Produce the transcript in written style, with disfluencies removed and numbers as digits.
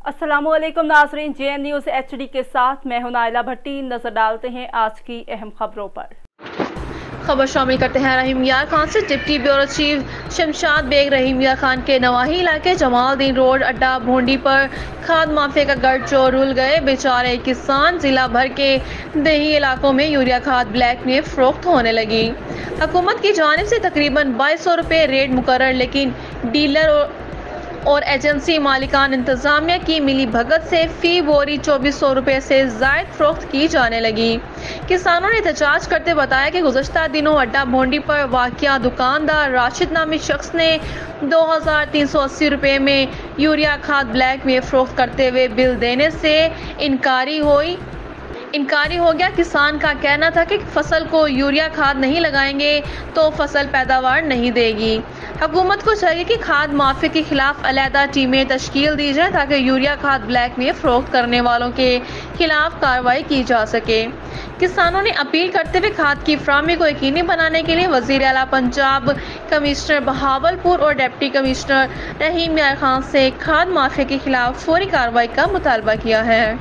अस्सलामुअलैकुम नाजरीन, JN news HD के साथ मैं हूं नाइला भट्टी। नजर डालते हैं आज की अहम खबरों पर। खबर शामिल करते हैं रहीम यार खान से। Deputy bureau chief Shamshad Beg Rahim Yar Khan के नवाही इलाके जमालदीन रोड अड्डा भोंडी पर खाद माफिया का गठजोड़ रुल गए। बेचारे किसान जिला भर के देही इलाकों में यूरिया खाद ब्लैक में फरोख्त होने लगी। हुकूमत की जानिब से तकरीबन 2200 रुपये रेट मुकर्रर, लेकिन डीलर और एजेंसी मालिकान इंतजामिया की मिली भगत से फी बोरी 2400 रुपये से जायद फरोख्त की जाने लगी। किसानों ने एहतजाज करते बताया कि गुज़श्ता दिनों अड्डा भोंडी पर वाक़िया दुकानदार राशिद नामी शख्स ने 2380 रुपये में यूरिया खाद ब्लैक में फरोख्त करते हुए बिल देने से इनकारी हो गया। किसान का कहना था कि फसल को यूरिया खाद नहीं लगाएंगे तो फसल पैदावार नहीं देगी। हुकूमत को चाहिए कि खाद माफिया के खिलाफ अलहदा टीमें तश्कील दी जाए ताकि यूरिया खाद ब्लैक में फरोख्त करने वालों के खिलाफ कार्रवाई की जा सके। किसानों ने अपील करते हुए खाद की फराहमी को यकीनी बनाने के लिए वज़ीर आला पंजाब, कमिश्नर बहावलपुर और डिप्टी कमिश्नर रहीम यार खान से खाद माफिया के खिलाफ फौरी कार्रवाई का मुतालबा किया है।